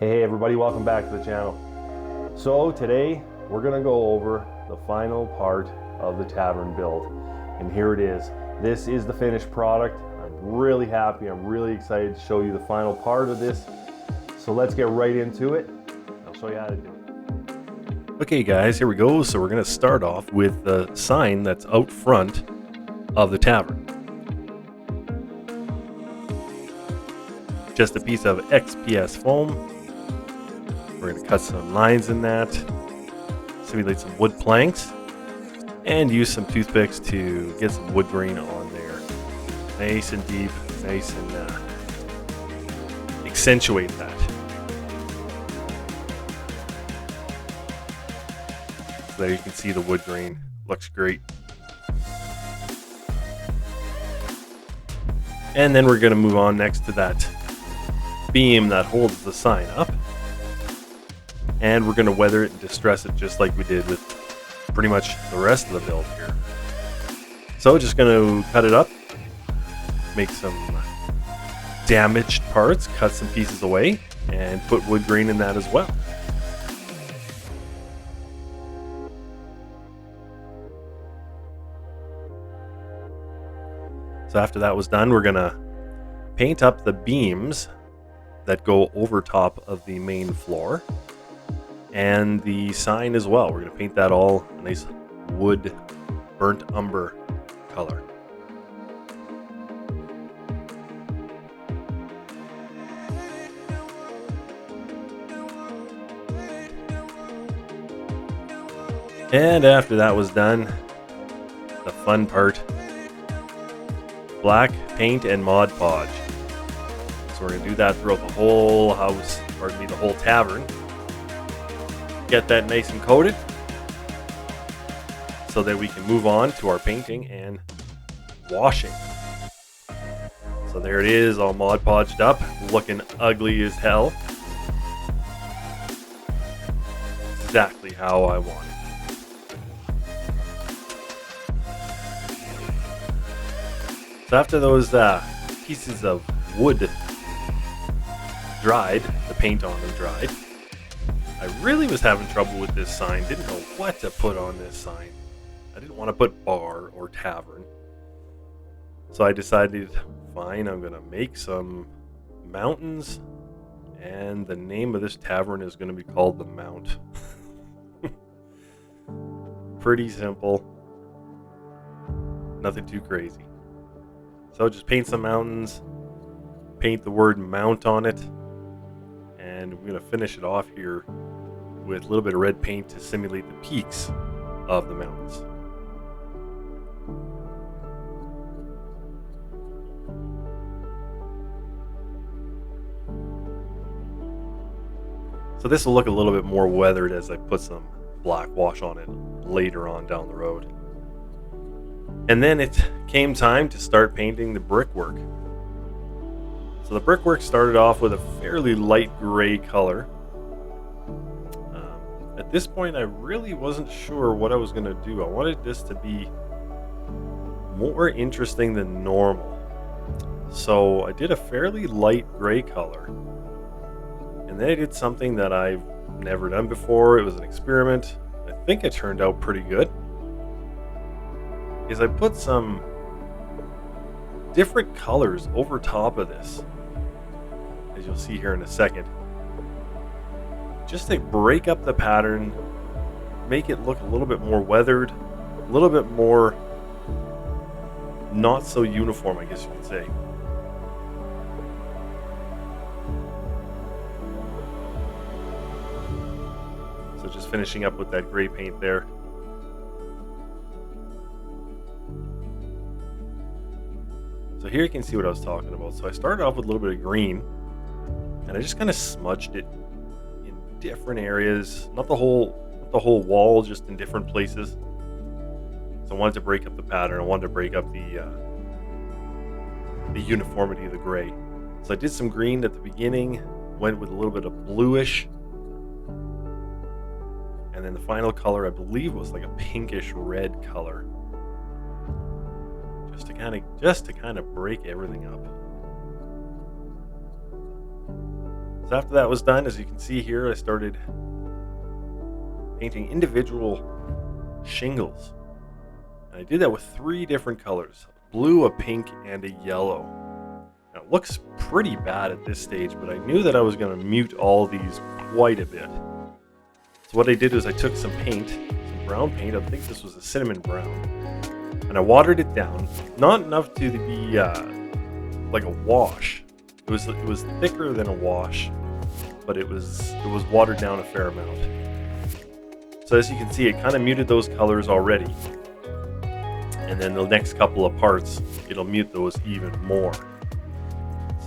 Hey everybody, welcome back to the channel. So today we're gonna go over the final part of the tavern build. And here it is. This is the finished product. I'm really happy, I'm really excited to show you the final part of this. So let's get right into it. I'll show you how to do it. Okay guys, here we go. So we're gonna start off with the sign that's out front of the tavern. Just a piece of XPS foam. We're going to cut some lines in that, simulate some wood planks, and use some toothpicks to get some wood grain on there. Nice and deep, nice and accentuate that. So there you can see the wood grain. Looks great. And then we're going to move on next to that beam that holds the sign up. And we're going to weather it and distress it just like we did with pretty much the rest of the build here. So just going to cut it up, make some damaged parts, cut some pieces away, and put wood grain in that as well. So after that was done, we're going to paint up the beams that go over top of the main floor. And the sign as well. We're going to paint that all a nice wood burnt umber color. And after that was done, the fun part, black paint and Mod Podge. So we're going to do that throughout the whole house, pardon me, the whole tavern. Get that nice and coated so that we can move on to our painting and washing. So there it is, all Mod Podged up, looking ugly as hell. Exactly how I want it. So after those pieces of wood dried, the paint on them dried, I really was having trouble with this sign. Didn't know what to put on this sign. I didn't want to put bar or tavern. So I decided, fine, I'm going to make some mountains. And the name of this tavern is going to be called The Mount. Pretty simple. Nothing too crazy. So just paint some mountains. Paint the word mount on it. And we're going to finish it off here with a little bit of red paint to simulate the peaks of the mountains. So this will look a little bit more weathered as I put some black wash on it later on down the road. And then it came time to start painting the brickwork. So the brickwork started off with a fairly light gray color. At this point, I really wasn't sure what I was going to do. I wanted this to be more interesting than normal. So I did a fairly light gray color. And then I did something that I've never done before. It was an experiment. I think it turned out pretty good. Is I put some different colors over top of this, as you'll see here in a second, just to break up the pattern, make it look a little bit more weathered, a little bit more not so uniform, I guess you could say. So just finishing up with that gray paint there. So here you can see what I was talking about. So I started off with a little bit of green, and I just kind of smudged it in different areas, not the whole wall, just in different places. So I wanted to break up the pattern. I wanted to break up the uniformity of the gray. So I did some green at the beginning, went with a little bit of bluish, and then the final color I believe was like a pinkish red color, just to kind of break everything up. So after that was done, as you can see here, I started painting individual shingles. And I did that with 3 different colors: a blue, a pink, and a yellow. Now, it looks pretty bad at this stage, but I knew that I was going to mute all these quite a bit. So what I did is I took some paint, some brown paint, I think this was a cinnamon brown, and I watered it down, not enough to be like a wash. It was thicker than a wash, but it was watered down a fair amount. So as you can see, it kind of muted those colors already. And then the next couple of parts, it'll mute those even more.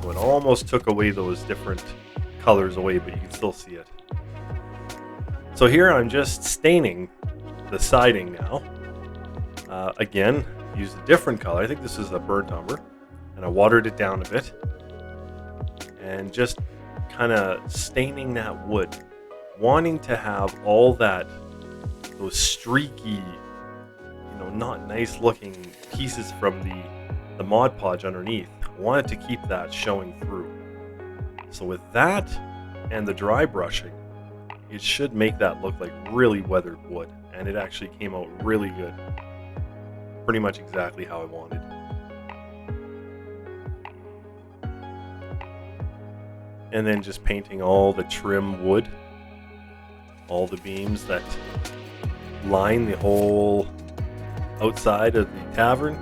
So it almost took away those different colors away, but you can still see it. So here I'm just staining the siding now. Again, used a different color. I think this is a burnt umber. And I watered it down a bit. And just kind of staining that wood. Wanting to have all that, those streaky, not nice looking pieces from the Mod Podge underneath. I wanted to keep that showing through. So with that and the dry brushing, it should make that look like really weathered wood. And it actually came out really good. Pretty much exactly how I wanted. And then just painting all the trim wood, all the beams that line the whole outside of the tavern.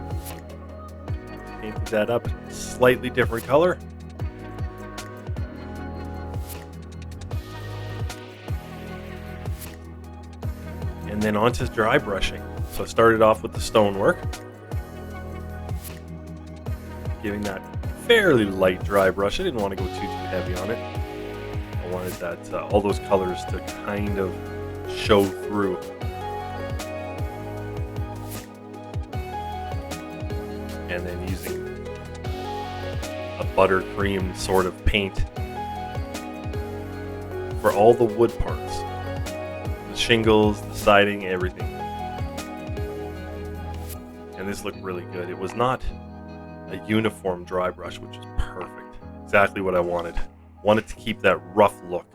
Painted that up in a slightly different color. And then onto dry brushing. So I started off with the stonework, giving that fairly light dry brush. I didn't want to go too heavy on it. I wanted that all those colors to kind of show through. And then using a buttercream sort of paint for all the wood parts. The shingles, the siding, everything. And this looked really good. It was not a uniform dry brush, which is perfect. Exactly what I wanted. Wanted to keep that rough look.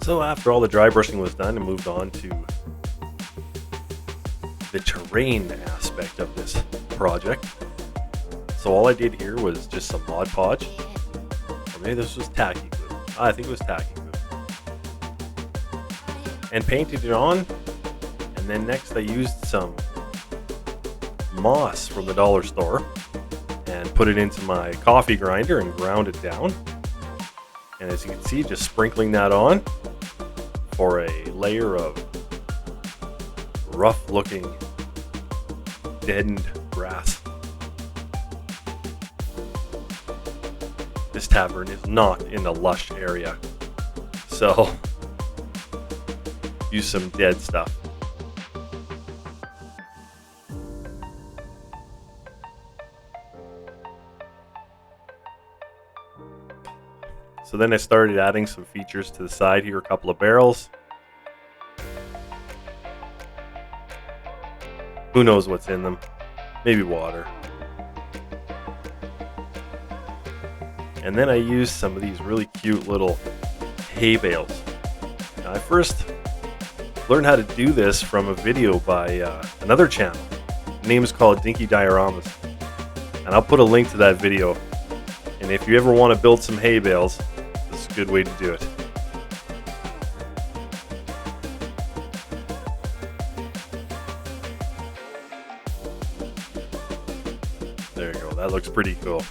So after all the dry brushing was done, I moved on to the terrain aspect of this project. So all I did here was just some Mod Podge, or maybe this was tacky glue. I think it was tacky glue. And painted it on, and then next I used some moss from the dollar store and put it into my coffee grinder and ground it down. And as you can see, just sprinkling that on for a layer of rough looking deadened grass. This tavern is not in a lush area, so use some dead stuff. So then I started adding some features to the side here, a couple of barrels. Who knows what's in them? Maybe water. And then I used some of these really cute little hay bales. Now, I first learned how to do this from a video by another channel. The name is called Dinky Dioramas. And I'll put a link to that video. And if you ever want to build some hay bales, this is a good way to do it. There you go. That looks pretty cool.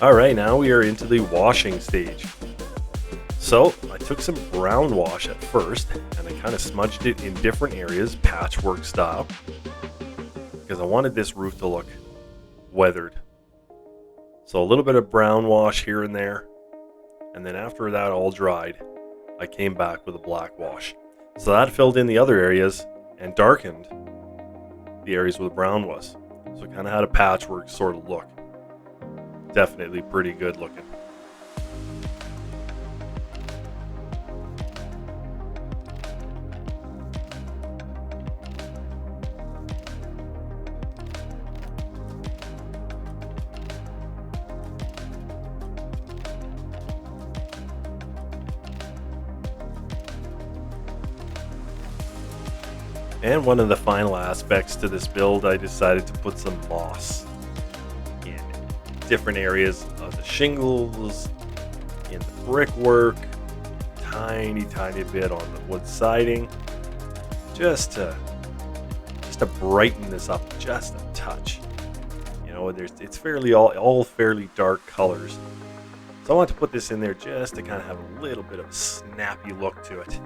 All right, now we are into the washing stage. So I took some brown wash at first and I kind of smudged it in different areas, patchwork style, because I wanted this roof to look weathered. So a little bit of brown wash here and there, And then after that all dried, I came back with a black wash. So that filled in the other areas and darkened the areas where the brown was. So it kind of had a patchwork sort of look. Definitely pretty good looking. And one of the final aspects to this build, I decided to put some moss in different areas of the shingles, in the brickwork, tiny bit on the wood siding, just to brighten this up just a touch. You know, it's fairly all fairly dark colors, so I want to put this in there just to kind of have a little bit of a snappy look to it.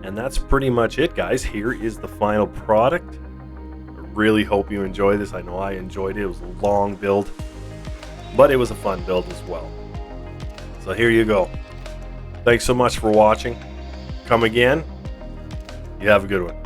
And that's pretty much it, guys. Here is the final product. I really hope you enjoy this. I know I enjoyed it. It was a long build, but it was a fun build as well. So here you go. Thanks so much for watching. Come again. You have a good one.